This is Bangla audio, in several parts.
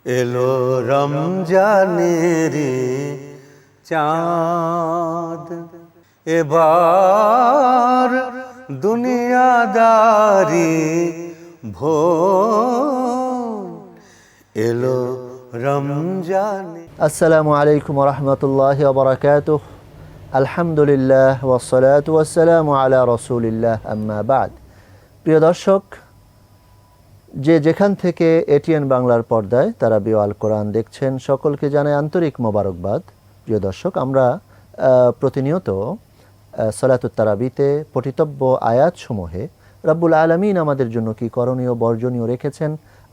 এলো রমজানের চাঁদ, এবার দুনিয়াদারি ভোর, এলো রমজান। আসসালামু আলাইকুম ওয়া রাহমাতুল্লাহি ওয়া বারাকাতুহু। আলহামদুলিল্লাহ ওয়াসসালাতু ওয়াসসালামু আলা রাসূলিল্লাহ, আম্মা বাদ। প্রিয় দর্শক, যে যেখান থেকে এটিএন বাংলার পর্দায় তারাবিউ আল কোরআন দেখছেন, সকলকে জানাই আন্তরিক মোবারকবাদ। প্রিয় দর্শক, আমরা প্রতিনিয়ত সালাতুত তারাবিতে পঠিতব্য আয়াতসমূহে রব্বুল আলামিন আমাদের জন্য কি করণীয় বর্জনীয় রেখেছেন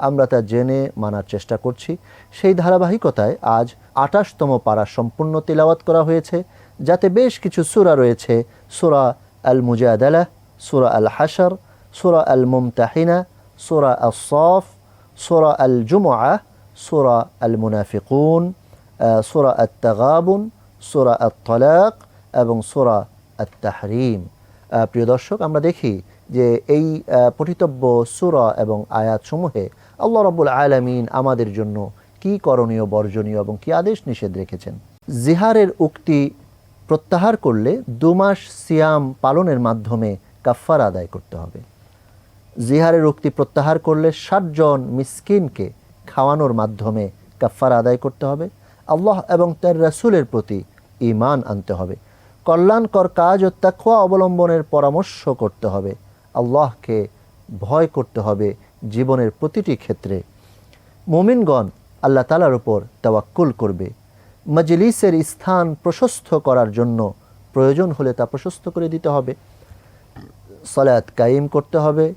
আমরা তা জেনে মানার চেষ্টা করছি। সেই ধারাবাহিকতায় আজ ২৮তম পারা সম্পূর্ণ তিলাওয়াত করা হয়েছে, যাতে বেশ কিছু সূরা রয়েছে: সূরা আল মুজাদালা, সূরা আল হাশর, সূরা আল মুমতাহিনা, সূরা আস-সাফ, সূরা আল জুমআহ, সূরা আল মুনাফিকুন, সূরা আত-তাগাবুন, সূরা আত-তালাক এবং সূরা আত-তাহরিম। প্রিয় দর্শক, আমরা দেখি যে এই পঠিতব্য সূরা এবং আয়াতসমূহে আল্লাহ রাব্বুল আলামিন আমাদের জন্য কি করণীয় বর্জনীয় এবং কি আদেশ নিষেধ রেখেছেন। জিহারের উক্তি প্রত্যাহার করলে ২ মাস সিয়াম পালনের মাধ্যমে কাফফারা আদায় করতে হবে। জিহারের উক্তি প্রত্যাহার করলে ৬০ জন মিসকিনকে খাওয়ানোর মাধ্যমে কাফফারা আদায় করতে হবে। আল্লাহ এবং তার রাসূলের প্রতি ঈমান আনতে হবে। কল্যাণকর কাজ ও তাকওয়া অবলম্বনের পরামর্শ করতে হবে। আল্লাহকে ভয় করতে হবে জীবনের প্রতিটি ক্ষেত্রে। মুমিনগণ আল্লাহ তাআলার উপর তাওয়াক্কুল করবে। মজলিসের স্থান প্রশস্ত করার জন্য প্রয়োজন হলে তা প্রশস্ত করে দিতে হবে। সালাত কায়েম করতে হবে,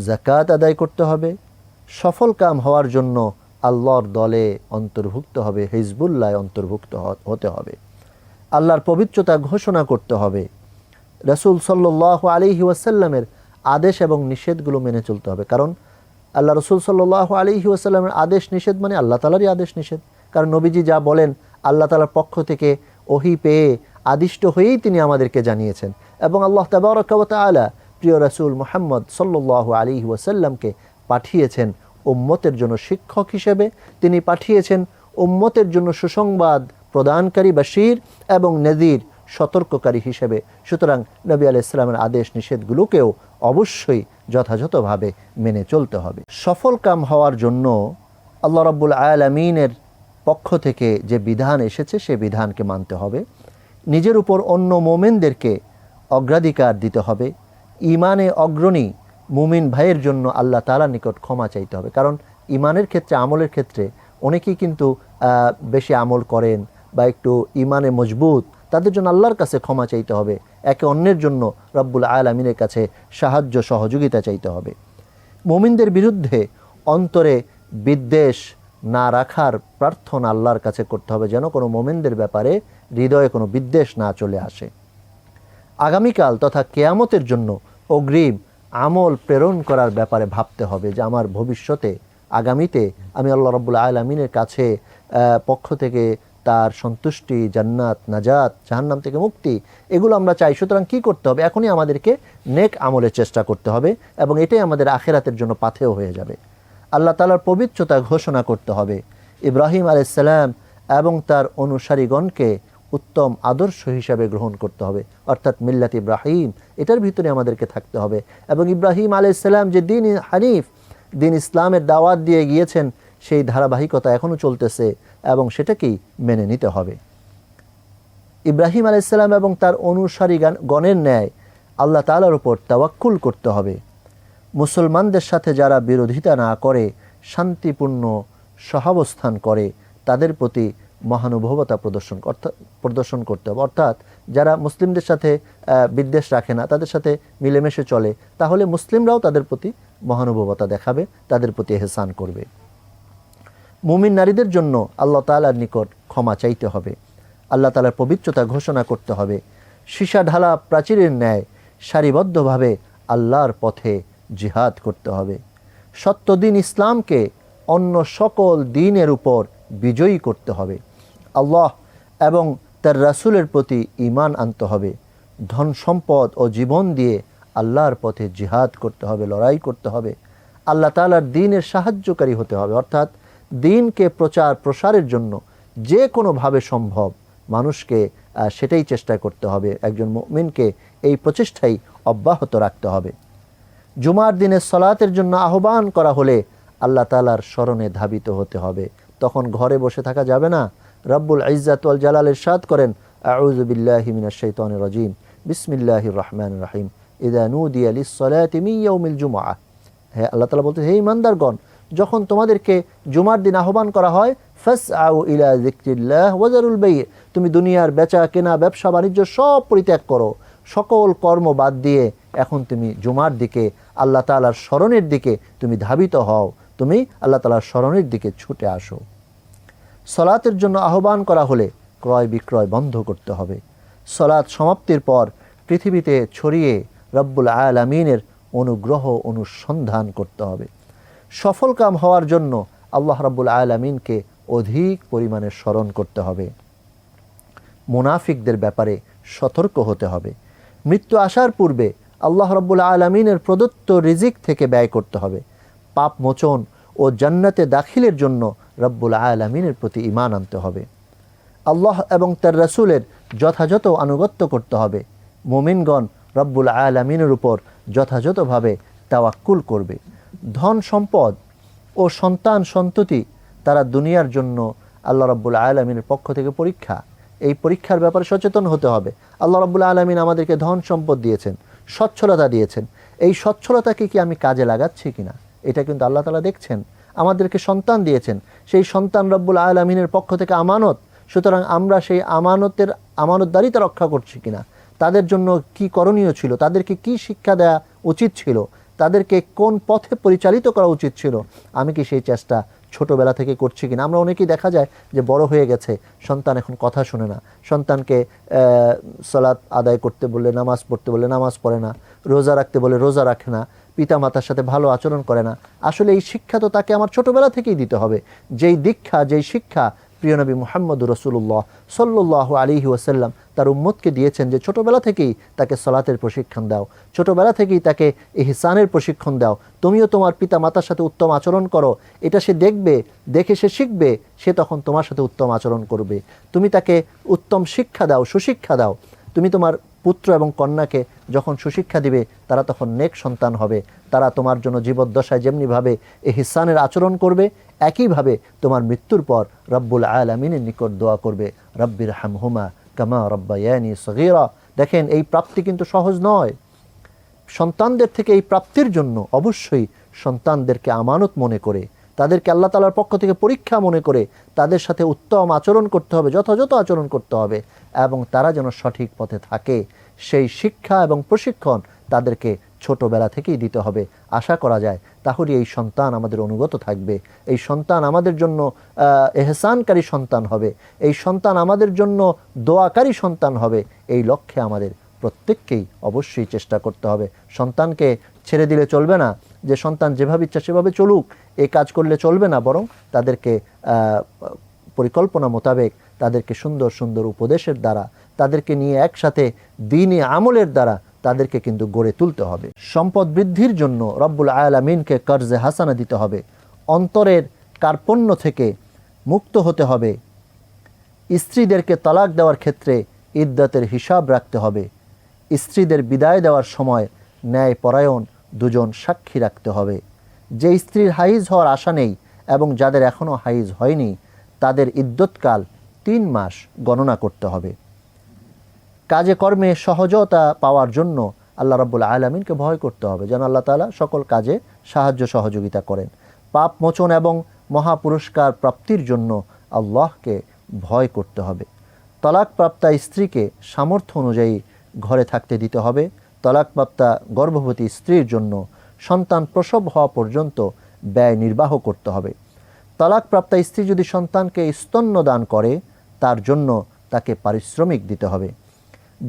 যাকাত আদায় করতে হবে। সফল কাম হওয়ার জন্য আল্লাহর দলে অন্তর্ভুক্ত হবে, হিজবুল্লাহ অন্তর্ভুক্ত হতে হবে। আল্লাহর পবিত্রতা ঘোষণা করতে হবে। রাসূল সাল্লাল্লাহু আলাইহি ওয়াসাল্লামের আদেশ এবং নিষেধগুলো মেনে চলতে হবে। কারণ আল্লাহ রাসূল সাল্লাল্লাহু আলাইহি ওয়াসাল্লামের আদেশ নিষেধ মানে আল্লাহ তাআলারই আদেশ নিষেধ। কারণ নবীজি যা বলেন আল্লাহ তাআলার পক্ষ থেকে ওহী পেয়ে আদিষ্ট হয়েই তিনি আমাদেরকে জানিয়েছেন। এবং আল্লাহ তাবারাকা ওয়া তাআলা প্রিয় রাসূল মুহাম্মদ সাল্লাল্লাহু আলাইহি ওয়াসাল্লামকে পাঠিয়েছেন উম্মতের জন্য শিক্ষক হিসেবে। তিনি পাঠিয়েছেন উম্মতের জন্য সুসংবাদ প্রদানকারী, বাশীর এবং নাযীর সতর্ককারী হিসেবে। সুতরাং নবী আলাইহিস সালামের আদেশ নিষেধগুলোকেও অবশ্যই যথাযথভাবে মেনে চলতে হবে। সফল কাম হওয়ার জন্য আল্লাহ রাব্বুল আলামিনের পক্ষ থেকে যে বিধান এসেছে সে বিধানকে মানতে হবে। নিজের উপর অন্য মুমিনদেরকে অগ্রাধিকার দিতে হবে। ঈমানে অগ্রণী মুমিন ভাইয়ের জন্য আল্লাহ তাআলার নিকট ক্ষমা চাইতে হবে। কারণ ঈমানের ক্ষেত্রে, আমলের ক্ষেত্রে অনেকেই কিন্তু বেশি আমল করেন বা একটু ঈমানে মজবুত, তাদের জন্য আল্লাহর কাছে ক্ষমা চাইতে হবে। একে অন্যের জন্য রব্বুল আলামিনের কাছে সাহায্য সহযোগিতা চাইতে হবে। মুমিনদের বিরুদ্ধে অন্তরে বিদ্বেষ না রাখার প্রার্থনা আল্লাহর কাছে করতে হবে, যেন কোনো মুমিনদের ব্যাপারে হৃদয়ে কোনো বিদ্বেষ না চলে আসে। আগামীকাল তথা কিয়ামতের জন্য অগ্রিম আমল প্রেরণ করার ব্যাপারে ভাবতে হবে যে আমার ভবিষ্যতে আগামীতে আমি আল্লাহ রাব্বুল আলামিনের কাছে পক্ষ থেকে তার সন্তুষ্টি, জান্নাত, নাজাত, জাহান্নাম থেকে মুক্তি, এগুলো আমরা চাই। সুতরাং কী করতে হবে? এখনই আমাদেরকে নেক আমলের চেষ্টা করতে হবে এবং এটাই আমাদের আখিরাতের জন্য পাথেয় হয়ে যাবে। আল্লাহ তাআলার পবিত্রতা ঘোষণা করতে হবে। ইব্রাহিম আলাইহিস সালাম এবং তার অনুসারীগণকে উত্তম আদর্শ হিসাবে গ্রহণ করতে হবে, অর্থাৎ মিল্লাত ইব্রাহিম, এটার ভিতরে আমাদেরকে থাকতে হবে। এবং ইব্রাহিম আলাইহিস সালাম যে দিন হানিফ, দিন ইসলামের দাওয়াত দিয়ে গিয়েছেন, সেই ধারাবাহিকতা এখনও চলতেছে এবং সেটাকেই মেনে নিতে হবে। ইব্রাহিম আলাইহিস সালাম এবং তার অনুসারীগণের ন্যায় আল্লাহ তাআলার উপর তাওয়াক্কুল করতে হবে। মুসলমানদের সাথে যারা বিরোধিতা না করে, শান্তিপূর্ণ সহাবস্থান করে, তাদের প্রতি মহানুভবতা প্রদর্শন করতে হবে। অর্থাৎ যারা মুসলিমদের সাথে বিদ্বেষ রাখে না, তাদের সাথে মিলেমিশে চলে, তাহলে মুসলিমরাও তাদের প্রতি মহানুভবতা দেখাবে, তাদের প্রতি ইহসান করবে। মুমিন নারীদের জন্য আল্লাহ তাআলার নিকট ক্ষমা চাইতে হবে। আল্লাহ তাআলার পবিত্রতা ঘোষণা করতে হবে। সীসা ঢালা প্রাচীরের ন্যায় সারিবদ্ধভাবে আল্লাহর পথে জিহাদ করতে হবে। সত্য দিন ইসলামকে অন্য সকল দিনের উপর বিজয়ী করতে হবে। আল্লাহ এবং তার রাসূলের প্রতি ঈমান আনতে হবে। ধন সম্পদ ও জীবন দিয়ে আল্লাহর পথে জিহাদ করতে হবে, লড়াই করতে হবে। আল্লাহ তাআলার দ্বীনের সাহায্যকারী হতে হবে, অর্থাৎ দিনকে প্রচার প্রসারের জন্য যে কোনোভাবে সম্ভব মানুষকে সেটাই চেষ্টা করতে হবে। একজন মুমিনকে এই প্রচেষ্টাই অব্যাহত রাখতে হবে। জুমার দিনে সলাতের জন্য আহ্বান করা হলে আল্লাহ তাআলার স্মরণে ধাবিত হতে হবে। তখন ঘরে বসে থাকা যাবে না। রব্বুল ইজ্জাত ওয়াল জালাল ইরশাদ করেন, আউযু বিল্লাহি মিনাশ শাইতানির রাজিম, বিসমিল্লাহির রহমানির রহিম, ইযা নুদিয়া লিস-সালাতি মিন ইয়াউমিল জুমআহ। হ্যাঁ, আল্লাহ তাআলা বলতে, হে ঈমানদারগণ, যখন তোমাদেরকে জুমার দিন আহ্বান করা হয়, ফাসআউ ইলা যিকরিল্লাহ ওয়া যারুল বাই', তুমি দুনিয়ার বেচা কেনা ব্যবসা বাণিজ্য সব পরিত্যাগ করো, সকল কর্ম বাদ দিয়ে এখন তুমি জুমার দিকে আল্লাহ তাআলার স্মরণের দিকে তুমি ধাবিত হও, তুমি আল্লাহ তাআলার স্মরণের দিকে ছুটে আসো। সলাতের জন্য আহ্বান করা হলে ক্রয় বিক্রয় বন্ধ করতে হবে। সলাত সমাপ্তির পর পৃথিবীতে ছড়িয়ে রব্বুল আলামিনের অনুগ্রহ অনুসন্ধান করতে হবে। সফলকাম হওয়ার জন্য আল্লাহ রব্বুল আলামিনকে অধিক পরিমাণে স্মরণ করতে হবে। মুনাফিকদের ব্যাপারে সতর্ক হতে হবে। মৃত্যু আসার পূর্বে আল্লাহ রব্বুল আলামিনের প্রদত্ত রিজিক থেকে ব্যয় করতে হবে। পাপ মোচন ও জান্নাতে দাখিলের জন্য রব্বুল আলামিনের প্রতি ঈমান আনতে হবে। আল্লাহ এবং তার রাসূলের যথাযথ আনুগত্য করতে হবে। মুমিনগণ রব্বুল আলামিনের উপর যথাযথভাবে তাওয়াক্কুল করবে। ধন সম্পদ ও সন্তান সন্ততি তারা দুনিয়ার জন্য আল্লাহ রব্বুল আলামিনের পক্ষ থেকে পরীক্ষা। এই পরীক্ষার ব্যাপারে সচেতন হতে হবে। আল্লাহ রব্বুল আলামিন আমাদেরকে ধন সম্পদ দিয়েছেন, সচ্ছলতা দিয়েছেন। এই সচ্ছলতাকে কি আমি কাজে লাগাচ্ছি কিনা, এটা কিন্তু আল্লাহ তাআলা দেখছেন। আমাদেরকে সন্তান দিয়েছেন, সেই সন্তান রব্বুল আলামিনের পক্ষ থেকে আমানত। সুতরাং আমরা সেই আমানতদারিতা রক্ষা করছি কিনা, তাদের জন্য কি করণীয় ছিল, তাদেরকে কি শিক্ষা দেওয়া উচিত ছিল, তাদেরকে কোন পথে পরিচালিত করা উচিত ছিল, আমি কি সেই চেষ্টা ছোটোবেলা থেকে করছি কিনা। আমরা অনেকেই দেখা যায় যে বড় হয়ে গেছে, সন্তান এখন কথা শুনে না, সন্তানকে সালাত আদায় করতে বললে, নামাজ পড়তে বললে নামাজ পড়ে না, রোজা রাখতে বলে রোজা রাখে না, পিতা মাতার সাথে ভালো আচরণ করে না। আসলে এই শিক্ষা তো তাকে আমার ছোটোবেলা থেকেই দিতে হবে। যেই দীক্ষা, যেই শিক্ষা প্রিয় নবী মুহাম্মদুর রাসূলুল্লাহ সাল্লাল্লাহু আলাইহি ওয়াসাল্লাম তার উম্মতকে দিয়েছেন, যে ছোটোবেলা থেকেই তাকে সলাতের প্রশিক্ষণ দাও, ছোটোবেলা থেকেই তাকে ইহসানের প্রশিক্ষণ দাও। তুমিও তোমার পিতা মাতার সাথে উত্তম আচরণ করো, এটা সে দেখবে, দেখে সে শিখবে, সে তখন তোমার সাথে উত্তম আচরণ করবে। তুমি তাকে উত্তম শিক্ষা দাও, সুশিক্ষা দাও। তুমি তোমার পুত্র এবং কন্যাকে যখন সুশিক্ষা দিবে, তারা তখন নেক সন্তান হবে। তারা তোমার জন্য জীবদ্দশায় যেমনিভাবে ইহসানের আচরণ করবে, একইভাবে তোমার মৃত্যুর পর রব্বুল আলামিনের নিকট দোয়া করবে, রব্বির হামহুমা কামা রব্বায়ানি সগীরা। দেখেন, এই প্রাপ্তি কিন্তু সহজ নয়। সন্তানদের থেকে এই প্রাপ্তির জন্য অবশ্যই সন্তানদেরকে আমানত মনে করে, তাদেরকে আল্লাহ তাআলার পক্ষ থেকে পরীক্ষা মনে করে তাদের সাথে উত্তম আচরণ করতে হবে, যথাযথ আচরণ করতে হবে, এবং তারা যেন সঠিক পথে থাকে সেই শিক্ষা এবং প্রশিক্ষণ তাদেরকে ছোটোবেলা থেকেই দিতে হবে। আশা করা যায় তাহলে এই সন্তান আমাদের অনুগত থাকবে, এই সন্তান আমাদের জন্য এহসানকারী সন্তান হবে, এই সন্তান আমাদের জন্য দোয়াকারী সন্তান হবে। এই লক্ষ্যে আমাদের প্রত্যেককেই অবশ্যই চেষ্টা করতে হবে। সন্তানকে ছেড়ে দিলে চলবে না, যে সন্তান যেভাবে ইচ্ছা সেভাবে চলুক, এই কাজ করলে চলবে না, বরং তাদেরকে পরিকল্পনা মোতাবেক, তাদেরকে সুন্দর সুন্দর উপদেশের দ্বারা, তাদেরকে নিয়ে একসাথে দ্বীনি আমলের দ্বারা তাদেরকে কিন্তু গড়ে তুলতে হবে। সম্পদ বৃদ্ধির জন্য রব্বুল আলামিনকে কর্জে হাসানা দিতে হবে। অন্তরের কার্পণ্য থেকে মুক্ত হতে হবে। স্ত্রীদেরকে তালাক দেওয়ার ক্ষেত্রে ইদ্দতের হিসাব রাখতে হবে। স্ত্রীদের বিদায় দেওয়ার সময় ন্যায়পরায়ণ দুজন সাক্ষী রাখতে হবে। যে স্ত্রীর হাইজ হওয়ার আশা নেই এবং যাদের এখনও হাইজ হয়নি, তাদের ইদ্দতকাল 3 মাস গণনা করতে হবে। কাজে কর্মে সহজতা পাওয়ার জন্য আল্লাহ রাব্বুল আলামিনকে ভয় করতে হবে, যেন আল্লাহ তাআলা সকল কাজে সাহায্য সহযোগিতা করেন। পাপ মোচন এবং মহাপুরস্কার প্রাপ্তির জন্য আল্লাহকে ভয় করতে হবে। তলাকপ্রাপ্তা স্ত্রীকে সামর্থ্য অনুযায়ী ঘরে থাকতে দিতে হবে। তলাকপ্রাপ্তা গর্ভবতী স্ত্রীর জন্য সন্তান প্রসব হওয়া পর্যন্ত ব্যয় নির্বাহ করতে হবে। তলাকপ্রাপ্তা স্ত্রী যদি সন্তানকে স্তন্যদান করে, তার জন্য তাকে পারিশ্রমিক দিতে হবে।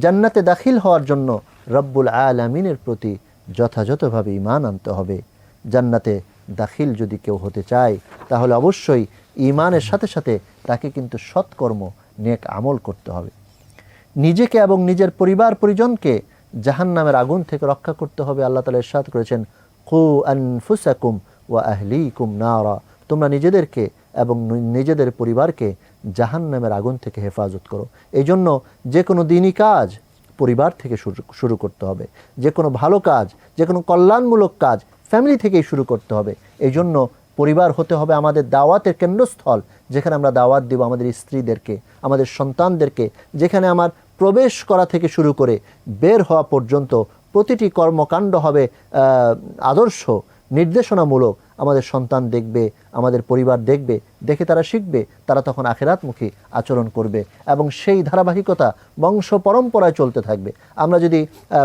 জান্নাতে দাখিল হওয়ার জন্য রব্বুল আলামিনের প্রতি যথাযথভাবে ঈমান আনতে হবে। জান্নাতে দাখিল যদি কেউ হতে চায়, তাহলে অবশ্যই ঈমানের সাথে সাথে তাকে কিন্তু সৎকর্ম, নেক আমল করতে হবে। নিজেকে এবং নিজের পরিবার পরিজনকে জাহান্নামের আগুন থেকে রক্ষা করতে হবে। আল্লাহ তাআলা ইরশাদ করেছেন, কু আনফুসাকুম ওয়া আহলিকুম নারা, তোমরা নিজেদেরকে এবং নিজেদের পরিবারকে জাহান্নামের আগুন থেকে হেফাজত করো। এই জন্য যে কোনো দিনই কাজ পরিবার থেকে শুরু করতে হবে, যে কোনো ভালো কাজ, যে কোনো কল্যাণমূলক কাজ ফ্যামিলি থেকেই শুরু করতে হবে। এই জন্য পরিবার হতে হবে আমাদের দাওয়াতের কেন্দ্রস্থল, যেখানে আমরা দাওয়াত দিব আমাদের স্ত্রীদেরকে, আমাদের সন্তানদেরকে, যেখানে আমার প্রবেশ করা থেকে শুরু করে বের হওয়া পর্যন্ত প্রতিটি কর্মকাণ্ড হবে আদর্শ নির্দেশনামূলক। আমাদের সন্তান দেখবে, আমাদের পরিবার দেখবে, দেখে তারা শিখবে, তারা তখন আখিরাতমুখী আচরণ করবে এবং সেই ধারাবাহিকতা বংশ পরম্পরায় চলতে থাকবে। আমরা যদি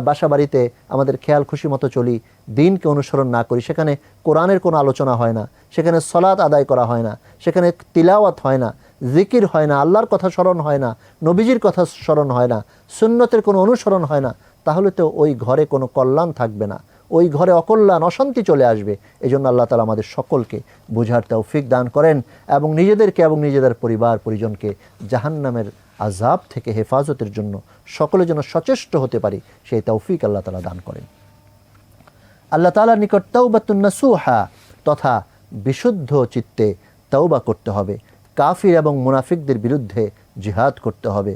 বাসা বাড়িতে আমাদের খেয়াল খুশি মতো চলি, দিনকে অনুসরণ না করি, সেখানে কোরআনের কোনো আলোচনা হয় না, সেখানে সলাত আদায় করা হয় না, সেখানে তিলাওয়াত হয় না, জিকির হয় না, আল্লাহর কথা স্মরণ হয় না, নবীজির কথা স্মরণ হয় না, সুন্নতের কোনো অনুসরণ হয় না, তাহলে তো ওই ঘরে কোনো কল্যাণ থাকবে না, ওই ঘরে অকল্যাণ অশান্তি চলে আসবে। এই জন্য আল্লাহ তাআলা আমাদের সকলকে বুঝার তৌফিক দান করেন এবং নিজেদেরকে এবং নিজেদের পরিবার পরিজনকে জাহান্নামের আযাব থেকে হেফাজতের জন্য সকলে যেন সচেষ্ট হতে পারি, সেই তৌফিক আল্লাহ তাআলা দান করেন। আল্লাহ তাআলার নিকট তাওবাতুন নাসুহা তথা বিশুদ্ধ চিত্তে তওবা করতে হবে। কাফির এবং মুনাফিকদের বিরুদ্ধে জিহাদ করতে হবে,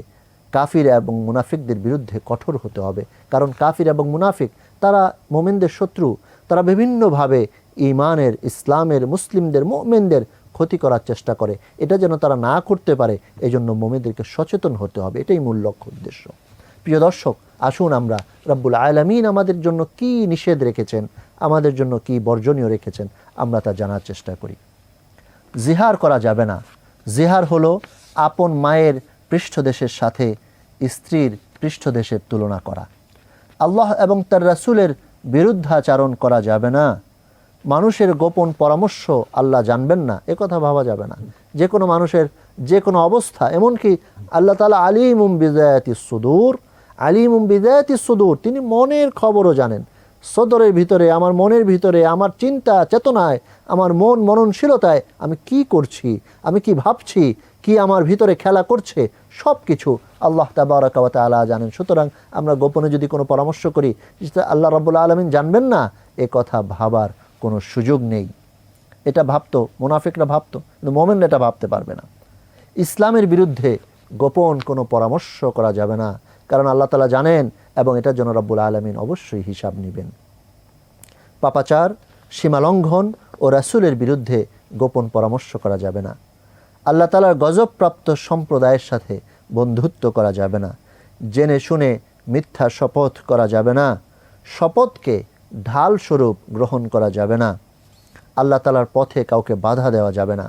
কাফির এবং মুনাফিকদের বিরুদ্ধে কঠোর হতে হবে। কারণ কাফির এবং মুনাফিক তারা মুমিনদের শত্রু, তারা বিভিন্নভাবে ঈমানের, ইসলামের, মুসলিমদের, মুমিনদের ক্ষতি করার চেষ্টা করে। এটা যেন তারা না করতে পারে, এই জন্য মুমিনদেরকে সচেতন হতে হবে, এটাই মূল লক্ষ্য উদ্দেশ্য। প্রিয় দর্শক, আসুন আমরা রব্বুল আলামিন আমাদের জন্য কি নিষেধ রেখেছেন, আমাদের জন্য কি বর্জনীয় রেখেছেন, আমরা তা জানার চেষ্টা করি। জিহার করা যাবে না। জিহার হলো আপন মায়ের পৃষ্ঠদেশের সাথে স্ত্রীর পৃষ্ঠদেশের তুলনা করা। আল্লাহ এবং তার রাসূলের বিরুদ্ধাচারণ করা যাবে না। মানুষের গোপন পরামর্শ আল্লাহ জানবেন না, একথা ভাবা যাবে না। যে কোনো মানুষের যে কোনো অবস্থা, এমনকি আল্লাহ তাআলা আলিমুম বিযাতিস সুদূর, আলিমুম বিযাতিস সুদূর, তিনি মনের খবরও জানেন। সদরের ভিতরে, আমার মনের ভিতরে, আমার চিন্তা চেতনায়, আমার মন মননশীলতায় আমি কি করছি, আমি কি ভাবছি, কি আমার ভিতরে খেলা করছে, সব কিছু আল্লাহ তাবারাকা ওয়া তাআলা জানেন। সুতরাং আমরা গোপনে যদি কোনো পরামর্শ করি, যেটা আল্লাহ রাব্বুল আলামিন জানবেন না, এ কথা ভাবার কোনো সুযোগ নেই। এটা ভাবতো মুনাফিকরা, ভাবতো, কিন্তু মুমিনরা এটা ভাবতে পারবে না। ইসলামের বিরুদ্ধে গোপন কোনো পরামর্শ করা যাবে না, কারণ আল্লাহ তাআলা জানেন এবং এটার জন্য রাব্বুল আলামিন অবশ্যই হিসাব নেবেন। পাপাচার, সীমালঙ্ঘন ও রাসূলের বিরুদ্ধে গোপন পরামর্শ করা যাবে না। আল্লাহ তাআলার গজবপ্রাপ্ত সম্প্রদায়ের সাথে বন্ধুত্ব করা যাবে না। জেনে শুনে মিথ্যা শপথ করা যাবে না। শপথকে ঢাল স্বরূপ গ্রহণ করা যাবে না। আল্লাহ তাআলার পথে কাউকে বাধা দেওয়া যাবে না।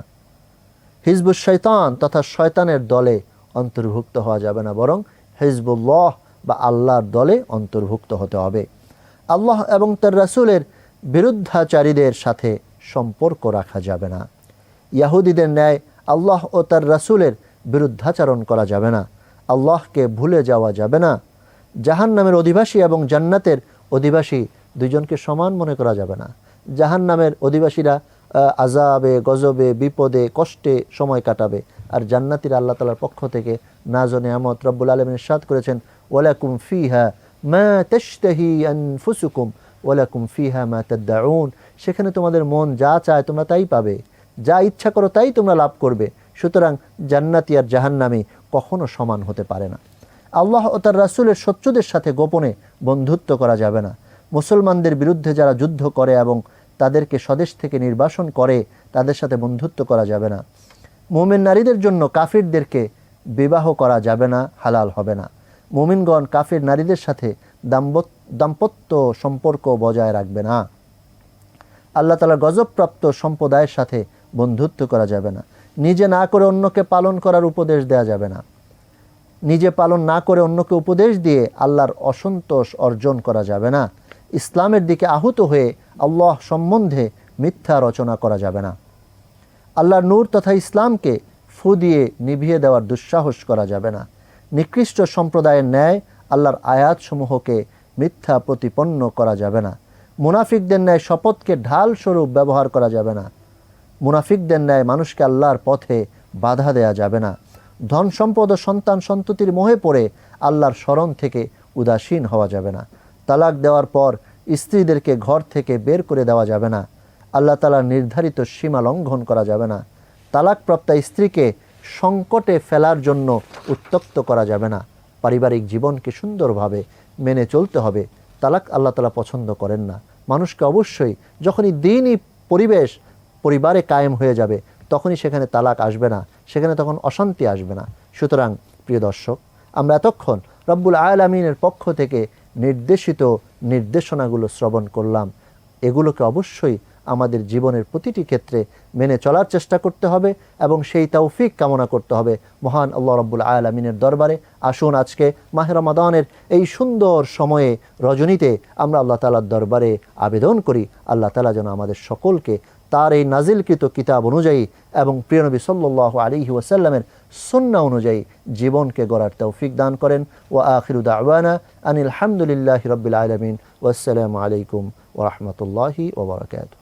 হিজবুশ শয়তান তথা শয়তানের দলে অন্তর্ভুক্ত হওয়া যাবে না, বরং হিজবুল্লাহ বা আল্লাহর দলে অন্তর্ভুক্ত হতে হবে। আল্লাহ এবং তার রাসূলের বিরুদ্ধাচারীদের সাথে সম্পর্ক রাখা যাবে না। ইয়াহুদীদের ন্যায় আল্লাহ ও তার রাসূলের বিরুদ্ধাচরণ করা যাবে না। আল্লাহকে ভুলে যাওয়া যাবে না। জাহান্নামের অধিবাসী এবং জান্নাতের অধিবাসী দুইজনকে সমান মনে করা যাবে না। জাহান্নামের অধিবাসীরা আযাবে, গজবে, বিপদে, কষ্টে সময় কাটাবে, আর জান্নাতীরা আল্লাহ তাআলার পক্ষ থেকে নাজ ও নিয়ামত রব্বুল আলামিন ইরশাদ করেছেন, ওয়ালাকুম ফিহা মা তাশতাহি আনফুসুকুম ওয়ালাকুম ফিহা মা তাদউন, সেখানে তোমাদের মন যা চায় তোমরা তাই পাবে, যা ইচ্ছা করো তাই তোমরা লাভ করবে। সুতরাং জান্নাতি আর জাহান্নামী কখনো সমান হতে পারে না। আল্লাহ ও তার রাসূলের শত্রুদের সাথে গোপনে বন্ধুত্ব করা যাবে না। মুসলমানদের বিরুদ্ধে যারা যুদ্ধ করে এবং তাদেরকে স্বদেশ থেকে নির্বাসন করে, তাদের সাথে বন্ধুত্ব করা যাবে না। মুমিন নারীদের জন্য কাফিরদেরকে বিবাহ করা যাবে না, হালাল হবে না। মুমিনগণ কাফির নারীদের সাথে দাম্পত্য সম্পর্ক বজায় রাখবে না। আল্লাহ তাআলার গজবপ্রাপ্ত সম্প্রদায়ের সাথে বন্ধুত্ব করা যাবে না। নিজে না করে অন্যকে পালন করার উপদেশ দেওয়া যাবে না। নিজে পালন না করে অন্যকে উপদেশ দিয়ে আল্লাহর অসন্তোষ অর্জন করা যাবে না। ইসলামের দিকে আহুত হয়ে আল্লাহ সম্বন্ধে মিথ্যা রচনা করা যাবে না। আল্লাহর নূর তথা ইসলামকে ফু দিয়ে নিভিয়ে দেওয়ার দুঃসাহস করা যাবে না। নিকৃষ্ট সম্প্রদায়ের ন্যায় আল্লাহর আয়াতসমূহকে মিথ্যা প্রতিপন্ন করা যাবে না। মুনাফিকদের ন্যায় শপথকে ঢাল স্বরূপ ব্যবহার করা যাবে না। মুনাফিকদের ন্যায় মানুষকে আল্লাহর পথে বাধা দেয়া যাবে না। ধন সম্পদ ও সন্তান সন্ততির মোহে পড়ে আল্লাহর স্মরণ থেকে উদাসীন হওয়া যাবে না। তালাক দেওয়ার পর স্ত্রীদেরকে ঘর থেকে বের করে দেওয়া যাবে না। আল্লাহ তাআলার নির্ধারিত সীমা লঙ্ঘন করা যাবে না। তালাকপ্রাপ্তা স্ত্রীকে সংকটে ফেলার জন্য উত্ত্যক্ত করা যাবে না। পারিবারিক জীবনকে সুন্দরভাবে মেনে চলতে হবে। তালাক আল্লাহ তাআলা পছন্দ করেন না। মানুষকে অবশ্যই যখনই দ্বীনি পরিবেশ পরিবারে কায়েম হয়ে যাবে তখনই সেখানে তালাক আসবে না, সেখানে তখন অশান্তি আসবে না। সুতরাং প্রিয় দর্শক, আমরা এতক্ষণ রব্বুল আলামিনের পক্ষ থেকে নির্দেশিত নির্দেশনাগুলো শ্রবণ করলাম। এগুলোকে অবশ্যই আমাদের জীবনের প্রতিটি ক্ষেত্রে মেনে চলার চেষ্টা করতে হবে এবং সেই তৌফিক কামনা করতে হবে মহান আল্লাহ রব্বুল আলামিনের দরবারে। আসুন আজকে মাহে রমাদানের এই সুন্দর সময়ে রজনীতে আমরা আল্লাহ তাআলার দরবারে আবেদন করি, আল্লাহ তাআলা যেন আমাদের সকলকে তার এই নাজিলকৃত কিতাব অনুযায়ী এবং প্রিয় নবী সাল্লাল্লাহু আলাইহি ওয়াসাল্লামের সুন্নাহ অনুযায়ী জীবনকে গড়ার তৌফিক দান করেন। ওয়া আখিরু দাওয়ানা আনিল হামদুলিল্লাহি রাব্বিল আলামিন। ওয়াসসালামু আলাইকুম ওয়া রাহমাতুল্লাহি ওয়া বারাকাতুহু।